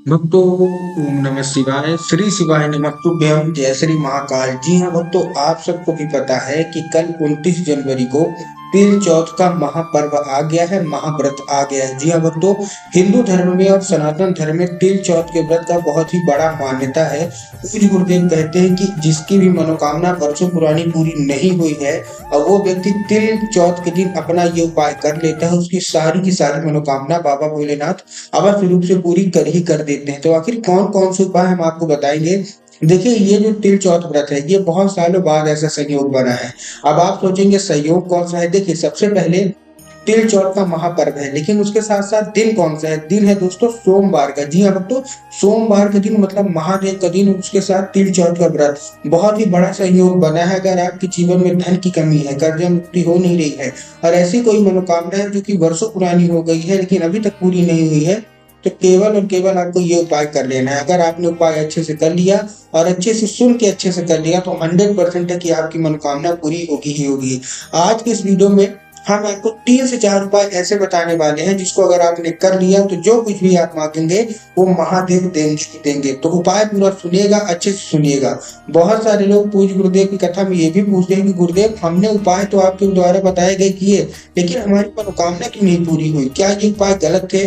भक्तों, ओम नमः शिवाय। श्री शिवाय नमः तुभ्यम। जय श्री महाकाल। जी हाँ भक्तों, आप सबको भी पता है कि कल 29 जनवरी को तिल चौथ का महापर्व आ गया है, महाव्रत आ गया है। जी हाँ भक्तों, हिंदू धर्म में और सनातन धर्म में तिल चौथ के व्रत का बहुत ही बड़ा मान्यता है। पूज्य गुरुदेव कहते हैं कि जिसकी भी मनोकामना वर्षों पुरानी पूरी नहीं हुई है और वो व्यक्ति तिल चौथ के दिन अपना ये उपाय कर लेता है, उसकी की सारी मनोकामना बाबा भोलेनाथ अवश्य रूप से पूरी कर ही कर देते हैं। तो आखिर कौन कौन से उपाय हम आपको बताएंगे। देखिए, ये जो तिल चौथ व्रत है, ये बहुत सालों बाद ऐसा संयोग बना है। अब आप सोचेंगे संयोग कौन सा है। देखिए, सबसे पहले तिल चौथ का महापर्व है, लेकिन उसके साथ साथ दिन कौन सा है। दिन है दोस्तों सोमवार का। जी हाँ दोस्तों, सोमवार के दिन मतलब महादेव का दिन, उसके साथ तिल चौथ का व्रत। बहुत ही बड़ा संयोग बना है। अगर आपके जीवन में धन की कमी है, कर्जा मुक्ति हो नहीं रही है और ऐसी कोई मनोकामना है जो कि वर्षों पुरानी हो गई है लेकिन अभी तक पूरी नहीं हुई है, तो केवल और केवल आपको ये उपाय कर लेना है। अगर आपने उपाय अच्छे से कर लिया और अच्छे से सुन के अच्छे से कर लिया तो 100% है कि आपकी मनोकामना पूरी होगी ही होगी। आज के इस वीडियो में हम आपको 3 से 4 उपाय ऐसे बताने वाले हैं जिसको अगर आपने कर लिया तो जो कुछ भी आप मांगेंगे वो महादेव देंगे। तो उपाय पूरा सुनिएगा, अच्छे से सुनिएगा। बहुत सारे लोग पूज्य गुरुदेव की कथा में ये भी पूछते हैं कि गुरुदेव, हमने उपाय तो आपके द्वारा बताए गए किए, लेकिन हमारी मनोकामना क्यों नहीं पूरी हुई, क्या ये उपाय गलत थे।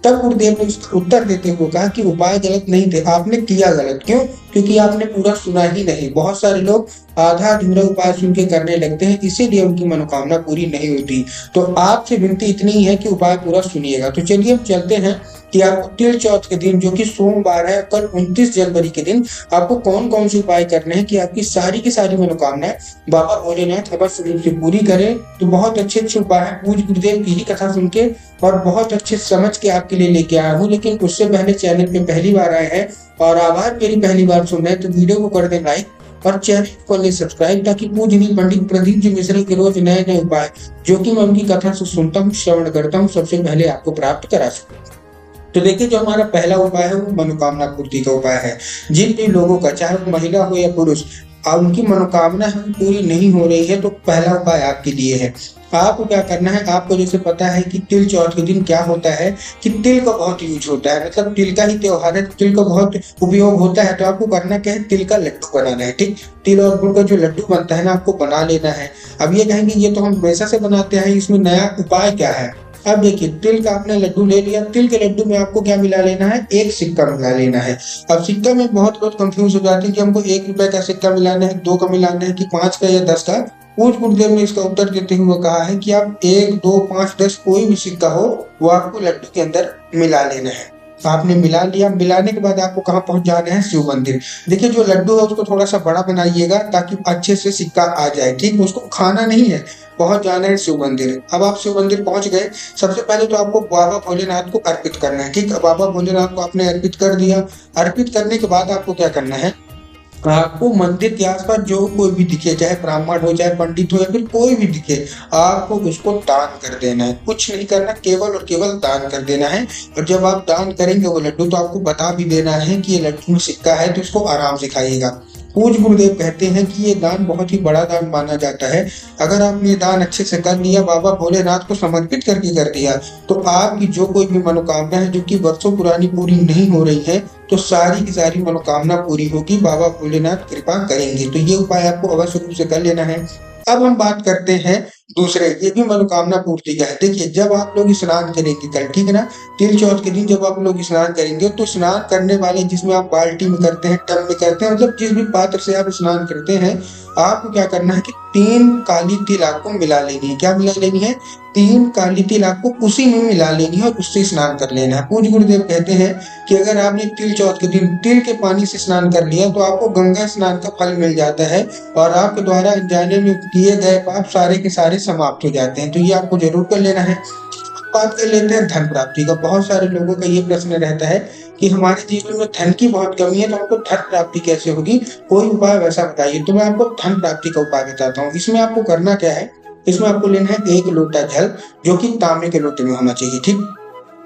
तब गुरुदेव ने उसका उत्तर देते हुए कहा कि उपाय गलत नहीं थे, आपने किया गलत। क्यों? क्योंकि आपने पूरा सुना ही नहीं। बहुत सारे लोग आधा अधूरा उपाय सुन के करने लगते हैं, इसीलिए उनकी मनोकामना पूरी नहीं होती। तो आपसे विनती इतनी ही है कि उपाय पूरा सुनिएगा। तो चलिए हम चलते हैं कि आपको तिल चौथ के दिन, जो कि सोमवार है, कल 29 जनवरी के दिन आपको कौन कौन से उपाय करने हैं कि आपकी सारी की सारी मनोकामनाएं बाबा भोलेनाथ अवश्य रूप से पूरी करें। तो बहुत अच्छे अच्छे उपाय है, पूज्य गुरुदेव की ही कथा सुन के और बहुत अच्छे समझ के आपके लिए लेके आया हूँ। लेकिन उससे पहले चैनल पे पहली बार आए हैं और आवाज मेरी पहली बार सुन रहे हैं तो वीडियो को कर दें लाइक और चैनल को ले सब्सक्राइब, ताकि पूजनीय पंडित प्रदीप जी मिश्रा के रोज नए नए उपाय जो कि मैं उनकी कथा से सुनता हूँ, श्रवण करता हूँ, सबसे पहले आपको प्राप्त करा सकूँ। तो देखिए, जो हमारा पहला उपाय है वो मनोकामना पूर्ति का उपाय है। जिन भी लोगों का, चाहे वो महिला हो या पुरुष, उनकी मनोकामना पूरी नहीं हो रही है, तो पहला उपाय आपके लिए है। आपको क्या करना है, आपको जैसे पता है कि तिल चौथ के दिन क्या होता है कि तिल का बहुत यूज होता है, मतलब तिल का ही त्योहार है, तिल का बहुत उपयोग होता है। तो आपको करना क्या है, तिल का लड्डू बनाना है। ठीक, तिल और गुड़ का जो लड्डू बनता है ना, आपको बना लेना है। अब ये कहेंगे ये तो हम हमेशा से बनाते हैं, इसमें नया उपाय क्या है। अब देखिए, तिल का आपने लड्डू ले लिया, तिल के लड्डू में आपको क्या मिला लेना है, एक सिक्का मिला लेना है। अब सिक्का में बहुत लोग कंफ्यूज हो जाते हैं कि हमको 1 रुपए का सिक्का मिलाना है, 2 का मिलाना है कि 5 का या 10 का। पूज्य गुरुदेव ने इसका उत्तर देते हुए कहा है कि आप 1, 2, 5, 10 कोई भी सिक्का हो वो आपको लड्डू के अंदर मिला लेना है। आपने मिला लिया, मिलाने के बाद आपको कहाँ पहुंच जाना है, शिव मंदिर। देखिए, जो लड्डू है उसको थोड़ा सा बड़ा बनाइएगा ताकि अच्छे से सिक्का आ जाए। ठीक, उसको खाना नहीं है, पहुंच जाना है शिव मंदिर। अब आप शिव मंदिर पहुंच गए, सबसे पहले तो आपको बाबा भोलेनाथ को अर्पित करना है। ठीक, बाबा भोलेनाथ को आपने अर्पित कर दिया। अर्पित करने के बाद आपको क्या करना है, आपको मंदिर के आसपास जो कोई भी दिखे, चाहे ब्राह्मण हो, चाहे पंडित हो, या फिर कोई भी दिखे, आपको उसको दान कर देना है। कुछ नहीं करना, केवल और केवल दान कर देना है। और जब आप दान करेंगे वो लड्डू, तो आपको बता भी देना है कि ये लड्डू में सिक्का है, तो इसको आराम से खाइएगा। पूज्य गुरुदेव कहते हैं कि ये दान बहुत ही बड़ा दान माना जाता है। अगर आपने ये दान अच्छे से कर लिया, बाबा भोलेनाथ को समर्पित करके कर दिया, तो आपकी जो कोई भी मनोकामना है जो कि वर्षों पुरानी पूरी नहीं हो रही है, तो सारी की सारी मनोकामना पूरी होगी, बाबा भोलेनाथ कृपा करेंगे। तो ये उपाय आपको अवश्य रूप से कर लेना है। अब हम बात करते हैं दूसरे, ये भी मनोकामना पूर्ति का है। देखिए, जब आप लोग स्नान करेंगे कल, ठीक है ना, तिल चौथ के दिन जब आप लोग स्नान करेंगे, तो स्नान करने वाले, जिसमें आप बाल्टी में करते हैं, टब में करते हैं, मतलब जिस भी पात्र से आप स्नान करते हैं, आपको क्या करना है कि 3 काली तिल आपको मिला लेनी है। क्या मिला लेनी है, 3 काली तिल आपको उसी में मिला लेनी है और उससे स्नान कर लेना है। पूज्य गुरुदेव कहते हैं कि अगर आपने तिल चौथ के दिन तिल के पानी से स्नान कर लिया तो आपको गंगा स्नान का फल मिल जाता है और आपके द्वारा अनजाने में किए गए पाप सारे के सारे समाप्त हो जाते हैं। तो ये आपको जरूर कर लेना है। बात कर लेते हैं धन प्राप्ति का। बहुत सारे लोगों का ये प्रश्न रहता है कि हमारे जीवन में धन की बहुत कमी है, तो हमको धन प्राप्ति कैसे होगी, कोई उपाय वैसा बताइए। तो मैं आपको धन प्राप्ति का उपाय बताता हूँ। इसमें आपको करना क्या है, इसमें आपको लेना है 1 लोटा जल, जो कि तांबे के लोटे में होना चाहिए। ठीक,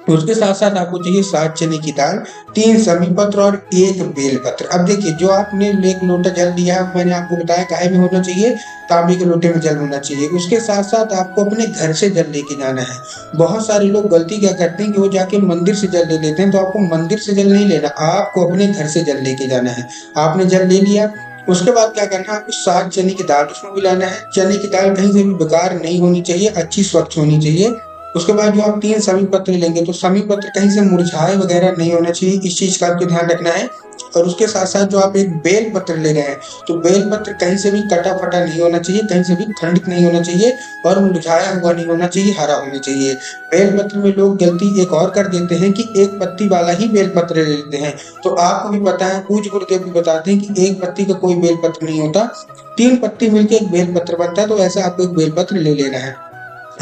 उसके साथ साथ आपको चाहिए 7 चने की दाल, 3 समी पत्र और 1 बेल पत्र। अब देखिए जो आपने 1 लोटा जल लिया है, मैंने आपको बताया काहे में होना चाहिए, तांबे के लोटे में जल होना चाहिए। उसके साथ साथ आपको अपने घर से जल लेके जाना है। बहुत सारे लोग गलती क्या करते हैं कि वो जाके मंदिर से जल ले लेते हैं, तो आपको मंदिर से जल नहीं लेना, आपको अपने घर से जल लेके जाना है। आपने जल ले लिया, उसके बाद क्या करना है, आपको 7 चने की दाल उसमें मिलाना है। चने की दाल कहीं से भी बेकार नहीं होनी चाहिए, अच्छी स्वच्छ होनी चाहिए। उसके बाद जो आप 3 समी पत्र लेंगे, तो समी पत्र कहीं से मुरझाए वगैरह नहीं होना चाहिए, इस चीज का आपको ध्यान रखना है। और उसके साथ साथ जो आप एक बेल पत्र ले रहे हैं, तो बेल पत्र कहीं से भी कटा फटा नहीं होना चाहिए, कहीं से भी खंडित नहीं होना चाहिए और मुरझाया हुआ नहीं होना चाहिए, हरा होना चाहिए। बेल पत्र में लोग गलती एक और कर देते हैं कि एक पत्ती वाला ही बेल पत्र ले लेते हैं। तो आपको भी पता है, पूज्य गुरुदेव भी बताते हैं कि एक पत्ती का कोई बेल पत्र नहीं होता, 3 पत्ती मिलकर एक बेल पत्र बनता है। तो ऐसा आपको एक बेल पत्र ले लेना है।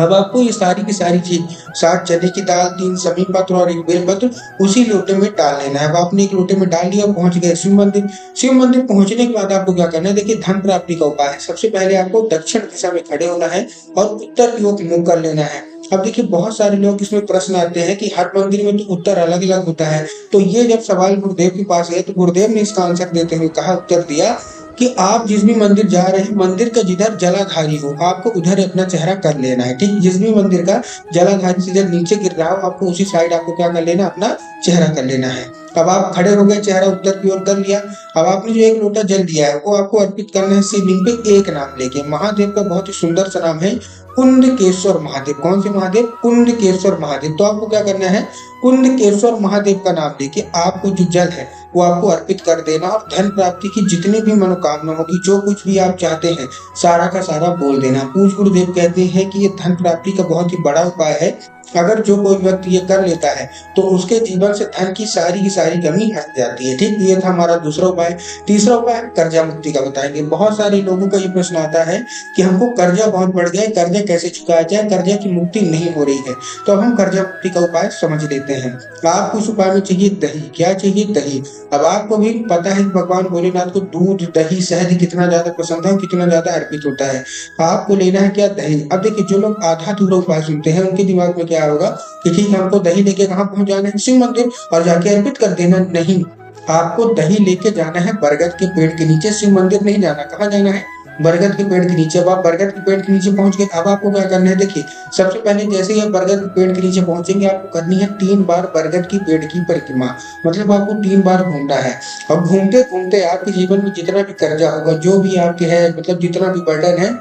अब आपको ये सारी की सारी चीज, 7 चने की दाल, 3 समी पत्र और 1 बेल पत्र उसी लोटे में डाल लेना है। अब आपने एक लोटे में डाल दिया, पहुंच गए शिव मंदिर। शिव मंदिर पहुंचने के बाद आपको क्या करना है, देखिए धन प्राप्ति का उपाय है। सबसे पहले आपको दक्षिण दिशा में खड़े होना है और उत्तर की ओर मुंह कर लेना है। अब देखिए बहुत सारे लोग इसमें प्रश्न आते हैं कि हर मंदिर में तो उत्तर अलग अलग होता है। तो ये जब सवाल गुरुदेव के पास गए, तो गुरुदेव ने इसका आंसर देते हुए कहा, उत्तर दिया कि आप जिस भी मंदिर जा रहे हैं, मंदिर का जिधर जलाधारी हो, आपको उधर अपना चेहरा कर लेना है। ठीक, जिस भी मंदिर का जलाधारी से जब नीचे गिर रहा हो, आपको उसी साइड आपको क्या कर लेना, अपना चेहरा कर लेना है। अब आप खड़े हो गए, चेहरा उत्तर की ओर कर लिया। अब आपने जो 1 लोटा जल दिया है, वो आपको अर्पित करना है शिवलिंग पे एक नाम लेके। महादेव का बहुत ही सुंदर सा नाम है, कुंडकेश्वर महादेव। कौन से महादेव? कुंडकेश्वर महादेव। तो आपको क्या करना है, कुंडकेश्वर महादेव का नाम लेके आपको जो जल है वो आपको अर्पित कर देना। और धन प्राप्ति की जितनी भी मनोकामना होगी, जो कुछ भी आप चाहते हैं, सारा का सारा बोल देना। पूज्य गुरुदेव कहते हैं कि ये धन प्राप्ति का बहुत ही बड़ा उपाय है। अगर जो कोई व्यक्ति ये कर लेता है, तो उसके जीवन से धन की सारी कमी हट जाती है। ठीक, ये था हमारा दूसरा उपाय। तीसरा उपाय कर्जा मुक्ति का बताएंगे। बहुत सारे लोगों का ये प्रश्न आता है कि हमको कर्जा बहुत बढ़ गया है, कर्जा कैसे चुकाया जाए, कर्जा की मुक्ति नहीं हो रही है। तो अब हम कर्जा मुक्ति का उपाय समझ लेते हैं। आपको उस उपाय में चाहिए दही। क्या चाहिए? दही। अब आपको भी पता है कि भगवान भोलेनाथ को दूध, दही, शहद कितना ज्यादा पसंद है, कितना ज्यादा अर्पित होता है। आपको लेना है क्या? दही। अब देखिए जो लोग आधा अधूरा उपाय सुनते हैं, उनके दिमाग में क्या होगा कि ठीक है, हमको दही लेके कहाँ पहुंच जाना है? शिव मंदिर, और जाके अर्पित कर देना। नहीं, आपको दही लेके जाना है बरगद के पेड़ के नीचे। शिव मंदिर नहीं जाना। कहाँ जाना है? बरगद के पेड़ के नीचे। अब आप बरगद के पेड़ के नीचे पहुंच गए, अब आपको क्या करना है, देखिए सबसे पहले जैसे ही आप बरगद के पेड़ के नीचे पहुंचेंगे, आपको करनी है 3 बार बरगद की पेड़ की परिक्रमा। मतलब आपको 3 बार घूमना है। अब घूमते घूमते आपके जीवन में जितना भी कर्जा होगा, जो भी आपके है, मतलब जितना भी बर्डन है,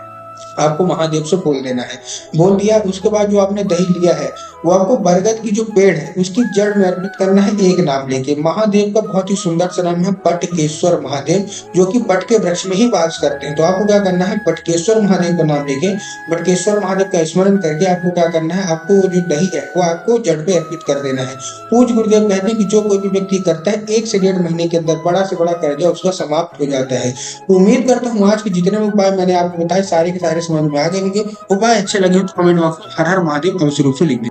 आपको महादेव से बोल देना है। बोल दिया, उसके बाद जो आपने दही लिया है, वो आपको बरगद की जो पेड़ है उसकी जड़ में अर्पित करना है एक नाम लेके। महादेव का बहुत ही सुंदर सा नाम है बटकेश्वर महादेव, जो कि बट के वृक्ष में ही वास करते हैं। तो आपको क्या करना है, बटकेश्वर महादेव का नाम लेके, बटकेश्वर महादेव का स्मरण करके आपको क्या करना है, आपको जो दही है वो आपको जड़ पे अर्पित कर देना है। पूज्य गुरुदेव कहते हैं कि जो कोई भी व्यक्ति करता है, 1 से 1.5 महीने के अंदर बड़ा से बड़ा कर्जा उसका समाप्त हो जाता है। तो उम्मीद करता हूँ आज के जितने भी उपाय मैंने आपको बताए, सारे के सारे समझ में आ गए होंगे। उपाय अच्छे लगे हो तो कमेंट बॉक्स में हर हर महादेव अवश्य रूप से लिख दें।